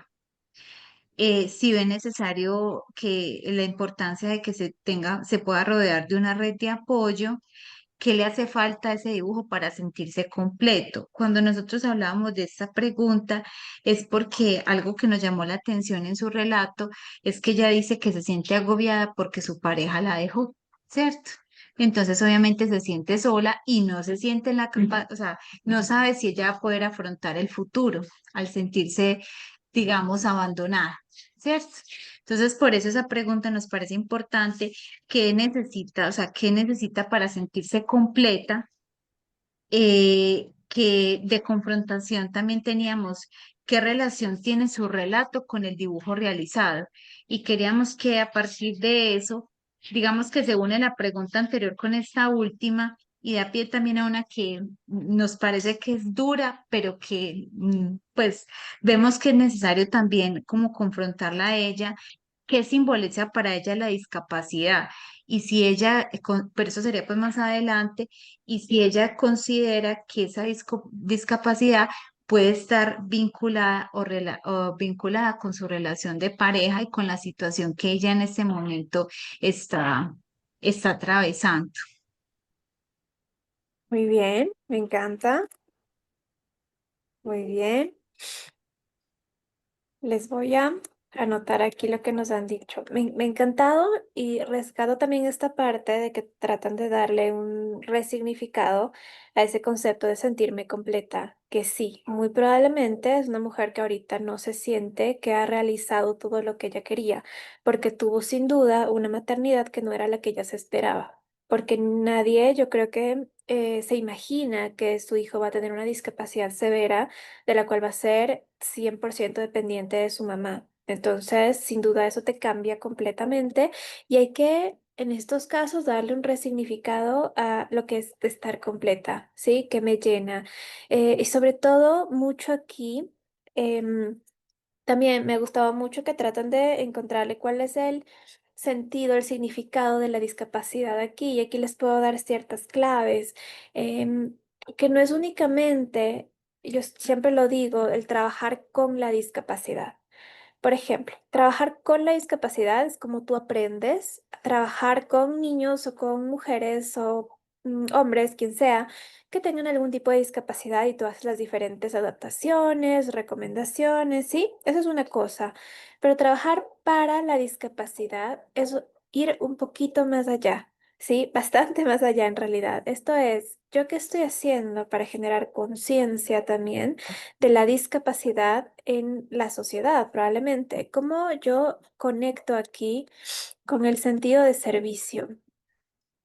Si ve necesario que la importancia de que se pueda rodear de una red de apoyo. ¿Qué le hace falta a ese dibujo para sentirse completo? Cuando nosotros hablábamos de esta pregunta es porque algo que nos llamó la atención en su relato es que ella dice que se siente agobiada porque su pareja la dejó, ¿cierto? Entonces obviamente se siente sola y no se siente en la capacidad, o sea, no sabe si ella va a poder afrontar el futuro al sentirse, digamos, abandonada, ¿cierto? Entonces, por eso esa pregunta nos parece importante. ¿Qué necesita, o sea, qué necesita para sentirse completa? Que de confrontación también teníamos qué relación tiene su relato con el dibujo realizado. Y queríamos que a partir de eso, digamos que se une la pregunta anterior con esta última y da pie también a una que nos parece que es dura, pero que pues vemos que es necesario también como confrontarla a ella. ¿Qué simboliza para ella la discapacidad? Y si ella, pero eso sería pues más adelante, y si ella considera que esa discapacidad puede estar vinculada o vinculada con su relación de pareja y con la situación que ella en este momento está, está atravesando. Muy bien, me encanta. Muy bien. Les voy a anotar aquí lo que nos han dicho. Me ha encantado y rescato también esta parte de que tratan de darle un resignificado a ese concepto de sentirme completa, que sí, muy probablemente es una mujer que ahorita no se siente que ha realizado todo lo que ella quería, porque tuvo sin duda una maternidad que no era la que ella se esperaba. Porque nadie, yo creo que se imagina que su hijo va a tener una discapacidad severa de la cual va a ser 100% dependiente de su mamá. Entonces, sin duda, eso te cambia completamente y hay que en estos casos darle un resignificado a lo que es estar completa, ¿sí? Que me llena. Y sobre todo, mucho aquí, em, también me gustaba mucho que tratan de encontrarle cuál es el sentido, el significado de la discapacidad aquí. Y aquí les puedo dar ciertas claves, em, que no es únicamente, yo siempre lo digo, el trabajar con la discapacidad. Por ejemplo, trabajar con la discapacidad es como tú aprendes a trabajar con niños o con mujeres o hombres, quien sea, que tengan algún tipo de discapacidad y tú haces las diferentes adaptaciones, recomendaciones, ¿sí? Eso es una cosa. Pero trabajar para la discapacidad es ir un poquito más allá, ¿sí? Bastante más allá en realidad. Esto es, ¿yo qué estoy haciendo para generar conciencia también de la discapacidad en la sociedad, probablemente? ¿Cómo yo conecto aquí con el sentido de servicio?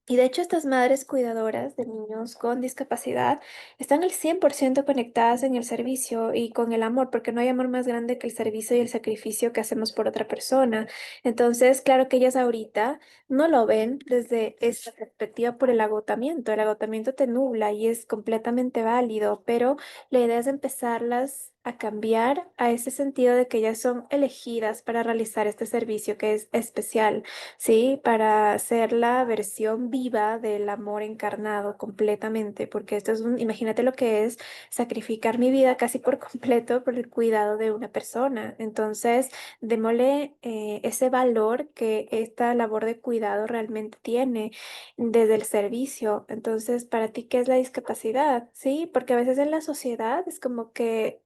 Y de hecho, estas madres cuidadoras de niños con discapacidad están al 100% conectadas en el servicio y con el amor, porque no hay amor más grande que el servicio y el sacrificio que hacemos por otra persona. Entonces, claro que ellas ahorita no lo ven desde esta perspectiva por el agotamiento. El agotamiento te nubla y es completamente válido, pero la idea es empezarlas a cambiar a ese sentido de que ellas son elegidas para realizar este servicio que es especial. Sí, para ser la versión viva del amor encarnado completamente, porque esto es imagínate lo que es sacrificar mi vida casi por completo por el cuidado de una persona. Entonces, démosle ese valor que esta labor de cuidado realmente tiene desde el servicio. Entonces, ¿para ti qué es la discapacidad? Sí, porque a veces en la sociedad es como que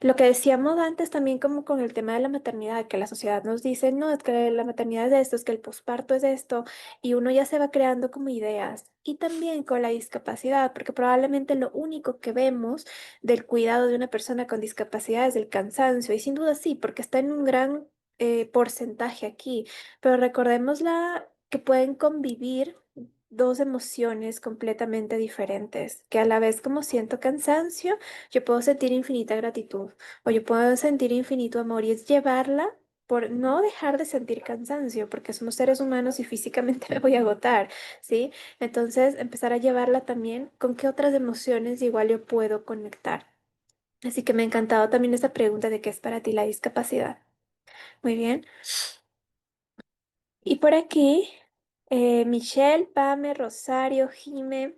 lo que decíamos antes también como con el tema de la maternidad, que la sociedad nos dice, no, es que la maternidad es esto, es que el posparto es esto, y uno ya se va creando como ideas. Y también con la discapacidad, porque probablemente lo único que vemos del cuidado de una persona con discapacidad es el cansancio, y sin duda sí, porque está en un gran porcentaje aquí, pero recordemos que pueden convivir dos emociones completamente diferentes, que a la vez como siento cansancio, yo puedo sentir infinita gratitud o yo puedo sentir infinito amor y es llevarla por no dejar de sentir cansancio, porque somos seres humanos y físicamente me voy a agotar, ¿sí? Entonces, empezar a llevarla también con qué otras emociones igual yo puedo conectar. Así que me ha encantado también esta pregunta de qué es para ti la discapacidad. Muy bien. Y por aquí, Michelle, Pame, Rosario, Jime.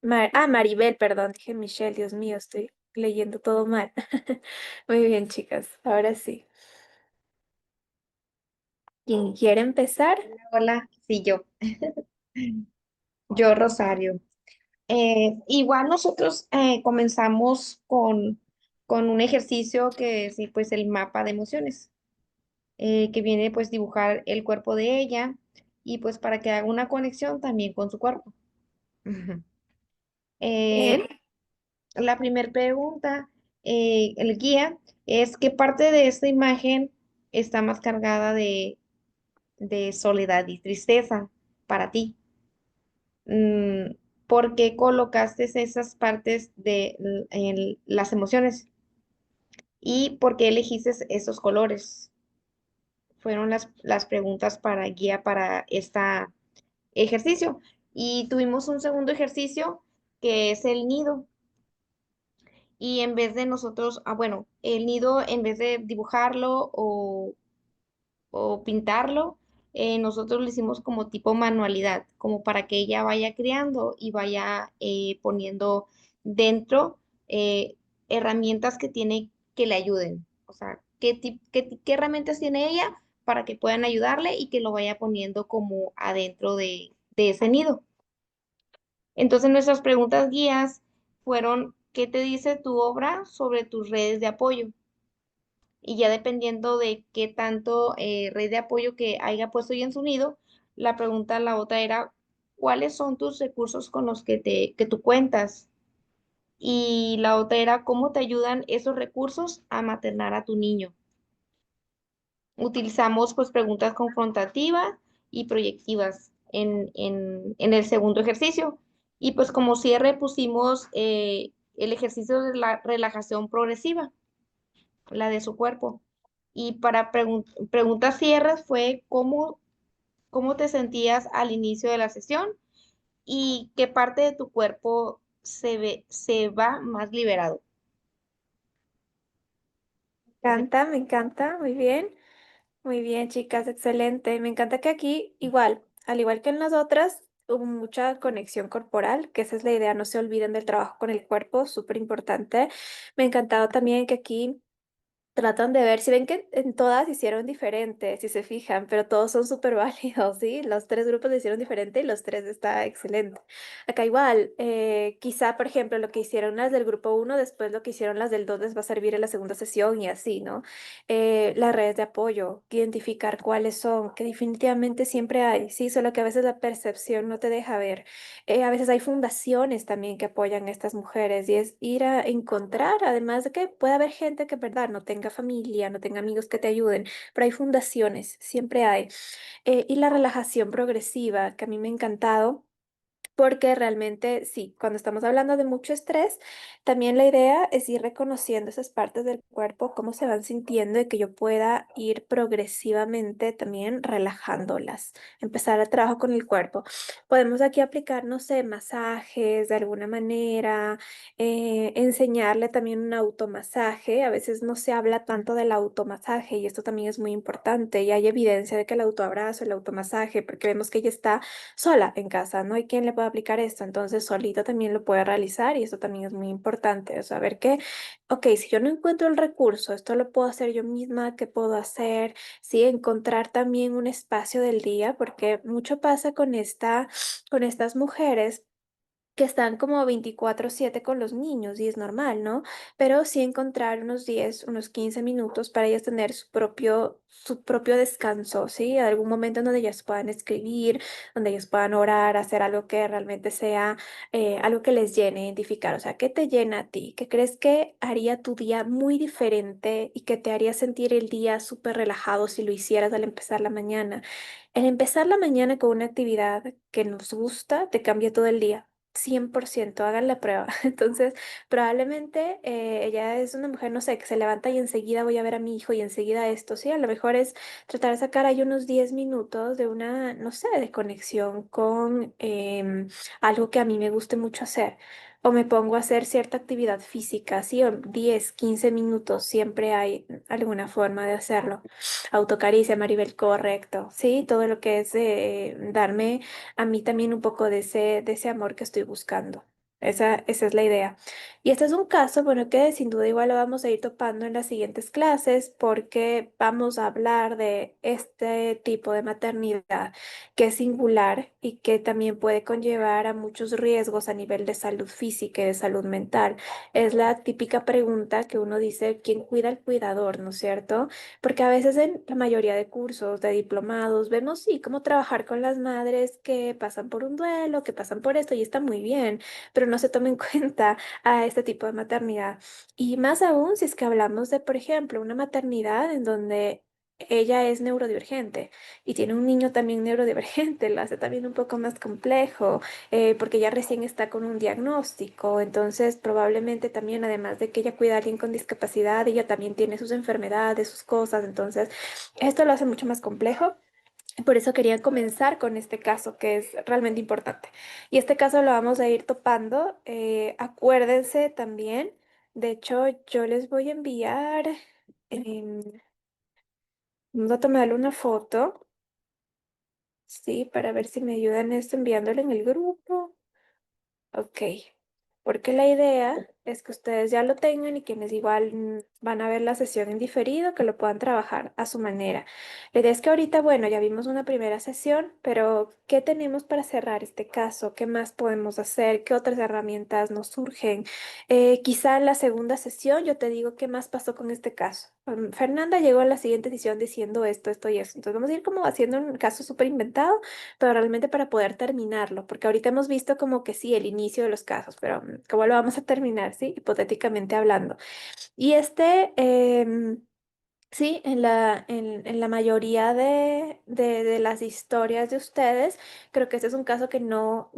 Maribel, perdón, dije Michelle, Dios mío, estoy leyendo todo mal. Muy bien, chicas, ahora sí. ¿Quién quiere empezar? Hola, sí, yo. Yo, Rosario. Igual nosotros comenzamos con un ejercicio que es pues el mapa de emociones, que viene pues dibujar el cuerpo de ella y pues para que haga una conexión también con su cuerpo. Ujú. Bien. Eh, la primera pregunta, el guía, es qué parte de esta imagen está más cargada de soledad y tristeza para ti. mm, ¿Por qué colocaste esas partes en las emociones? ¿Y por qué elegiste esos colores? Fueron las preguntas para guía para este ejercicio. Y tuvimos un segundo ejercicio que es el nido. Y en vez de nosotros, bueno, el nido, en vez de dibujarlo o pintarlo, nosotros lo hicimos como tipo manualidad, como para que ella vaya creando y vaya poniendo dentro herramientas que tiene que le ayuden. O sea, qué herramientas tiene ella para que puedan ayudarle y que lo vaya poniendo como adentro de ese nido. Entonces nuestras preguntas guías fueron, ¿qué te dice tu obra sobre tus redes de apoyo? Y ya dependiendo de qué tanto red de apoyo que haya puesto ya en su nido, la otra era, ¿cuáles son tus recursos con los que tú cuentas? Y la otra era, ¿cómo te ayudan esos recursos a maternar a tu niño? Utilizamos pues preguntas confrontativas y proyectivas en el segundo ejercicio. Y pues como cierre pusimos el ejercicio de la relajación progresiva, la de su cuerpo. Y para preguntas cierres fue cómo te sentías al inicio de la sesión y qué parte de tu cuerpo se va más liberado. Me encanta, muy bien, chicas, excelente. Me encanta que aquí igual, al igual que en las otras, hubo mucha conexión corporal, que esa es la idea, no se olviden del trabajo con el cuerpo, súper importante. Me ha encantado también que aquí tratan de ver, si ven que en todas hicieron diferente, si se fijan, pero todos son súper válidos, ¿sí? Los tres grupos lo hicieron diferente y los tres está excelente. Acá igual, quizá, por ejemplo, lo que hicieron las del grupo uno, después lo que hicieron las del 2 les va a servir en la segunda sesión y así, ¿no? Las redes de apoyo, identificar cuáles son, que definitivamente siempre hay, ¿sí? Solo que a veces la percepción no te deja ver. A veces hay fundaciones también que apoyan a estas mujeres y es ir a encontrar, además de que puede haber gente que, verdad, no tenga familia, no tenga amigos que te ayuden, pero hay fundaciones, siempre hay. Y la relajación progresiva, que a mí me ha encantado. Porque realmente sí, cuando estamos hablando de mucho estrés, también la idea es ir reconociendo esas partes del cuerpo, cómo se van sintiendo y que yo pueda ir progresivamente también relajándolas, empezar el trabajo con el cuerpo. Podemos aquí aplicar, no sé, masajes de alguna manera, enseñarle también un automasaje. A veces no se habla tanto del automasaje y esto también es muy importante y hay evidencia de que el autoabrazo, el automasaje, porque vemos que ella está sola en casa, no hay quien le pueda aplicar esto, entonces solita también lo puede realizar y eso también es muy importante, o saber que, ok, si yo no encuentro el recurso, esto lo puedo hacer yo misma, ¿qué puedo hacer? Sí, encontrar también un espacio del día, porque mucho pasa con estas mujeres que están como 24/7 con los niños y es normal, ¿no? Pero sí encontrar unos 10, unos 15 minutos para ellas tener su propio descanso, ¿sí? Algún momento en donde ellas puedan escribir, donde ellas puedan orar, hacer algo que realmente sea algo que les llene, identificar, o sea, ¿qué te llena a ti? ¿Qué crees que haría tu día muy diferente y que te haría sentir el día súper relajado si lo hicieras al empezar la mañana? El empezar la mañana con una actividad que nos gusta te cambia todo el día. 100% hagan la prueba. Entonces, probablemente ella es una mujer, no sé, que se levanta y enseguida voy a ver a mi hijo y enseguida esto, sí, a lo mejor es tratar de sacar ahí unos 10 minutos de una, no sé, de conexión con algo que a mí me guste mucho hacer. O me pongo a hacer cierta actividad física, sí, o 10, 15 minutos, siempre hay alguna forma de hacerlo. Autocaricia, Maribel, correcto, sí, todo lo que es darme a mí también un poco de ese amor que estoy buscando. Esa es la idea. Y este es un caso, bueno, que sin duda igual lo vamos a ir topando en las siguientes clases porque vamos a hablar de este tipo de maternidad que es singular y que también puede conllevar a muchos riesgos a nivel de salud física y de salud mental. Es la típica pregunta que uno dice, ¿quién cuida al cuidador? ¿No es cierto? Porque a veces en la mayoría de cursos, de diplomados, vemos sí cómo trabajar con las madres que pasan por un duelo, que pasan por esto y está muy bien, pero no se toma en cuenta a este tipo de maternidad. Y más aún si es que hablamos de, por ejemplo, una maternidad en donde ella es neurodivergente y tiene un niño también neurodivergente, lo hace también un poco más complejo, porque ya recién está con un diagnóstico, entonces probablemente también, además de que ella cuida a alguien con discapacidad, ella también tiene sus enfermedades, sus cosas, entonces esto lo hace mucho más complejo. Por eso quería comenzar con este caso que es realmente importante. Y este caso lo vamos a ir topando. Acuérdense también, de hecho, yo les voy a enviar, em, vamos a tomarle una foto, sí, para ver si me ayudan esto enviándolo en el grupo. Ok, porque la idea es que ustedes ya lo tengan y quienes igual van a ver la sesión en diferido, que lo puedan trabajar a su manera. La idea es que ahorita, bueno, ya vimos una primera sesión, pero ¿qué tenemos para cerrar este caso? ¿Qué más podemos hacer? ¿Qué otras herramientas nos surgen? Quizá en la segunda sesión yo te digo qué más pasó con este caso. Fernanda llegó a la siguiente sesión diciendo esto, esto y eso. Entonces vamos a ir como haciendo un caso súper inventado pero realmente para poder terminarlo, porque ahorita hemos visto como que sí, el inicio de los casos, pero ¿cómo lo vamos a terminar, sí? Hipotéticamente hablando. Y sí, en la mayoría de las historias de ustedes, creo que este es un caso que no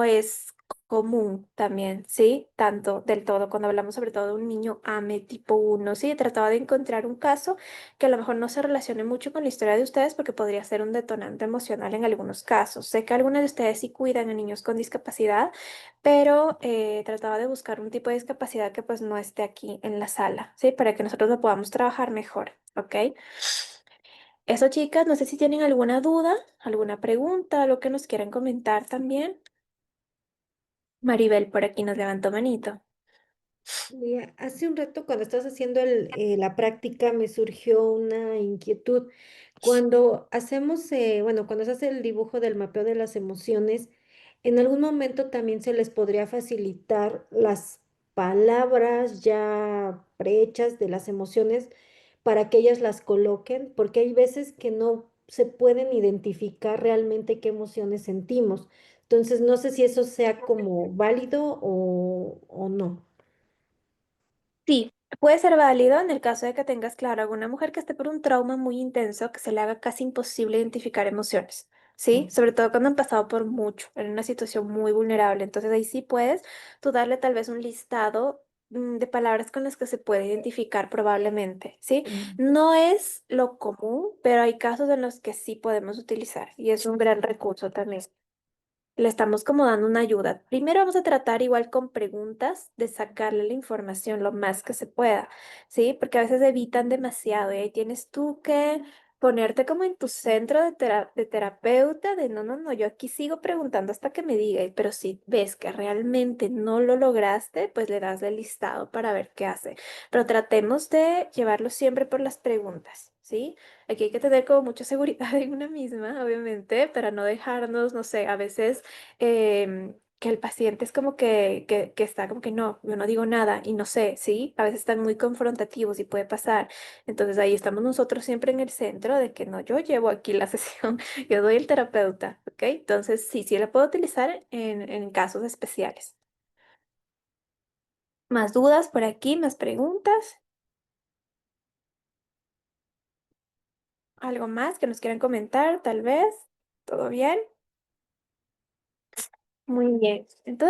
es común también, ¿sí? Tanto del todo, cuando hablamos sobre todo de un niño AME tipo 1, ¿sí? He tratado de encontrar un caso que a lo mejor no se relacione mucho con la historia de ustedes porque podría ser un detonante emocional en algunos casos. Sé que algunos de ustedes sí cuidan a niños con discapacidad, pero trataba de buscar un tipo de discapacidad que pues no esté aquí en la sala, ¿sí? Para que nosotros lo podamos trabajar mejor, ¿ok? Eso, chicas, no sé si tienen alguna duda, alguna pregunta, algo que nos quieran comentar también. Maribel por aquí nos levantó manito. Mira, hace un rato cuando estás haciendo la práctica me surgió una inquietud. Cuando hacemos, bueno, cuando se hace el dibujo del mapeo de las emociones, en algún momento también se les podría facilitar las palabras ya prehechas de las emociones para que ellas las coloquen, porque hay veces que no se pueden identificar realmente qué emociones sentimos. Entonces, no sé si eso sea como válido o no. Sí, puede ser válido en el caso de que tengas, claro, alguna mujer que esté por un trauma muy intenso que se le haga casi imposible identificar emociones, ¿sí? Sobre todo cuando han pasado por mucho, en una situación muy vulnerable. Entonces ahí sí puedes tú darle tal vez un listado de palabras con las que se puede identificar probablemente, ¿sí? Mm. No es lo común, pero hay casos en los que sí podemos utilizar y es un gran recurso también. Le estamos como dando una ayuda. Primero vamos a tratar igual con preguntas de sacarle la información lo más que se pueda, ¿sí? Porque a veces evitan demasiado y ahí tienes tú que ponerte como en tu centro de terapeuta, de no, no, no, yo aquí sigo preguntando hasta que me diga, pero si ves que realmente no lo lograste, pues le das el listado para ver qué hace. Pero tratemos de llevarlo siempre por las preguntas, ¿sí? Aquí hay que tener como mucha seguridad en una misma, obviamente, para no dejarnos, no sé, a veces que el paciente es como que está como que no, yo no digo nada y no sé, ¿sí? A veces están muy confrontativos y puede pasar. Entonces ahí estamos nosotros siempre en el centro de que no, yo llevo aquí la sesión, yo doy el terapeuta, ¿ok? Entonces sí, sí la puedo utilizar en casos especiales. ¿Más dudas por aquí? ¿Más preguntas? ¿Algo más que nos quieran comentar, tal vez? ¿Todo bien? Muy bien. Entonces,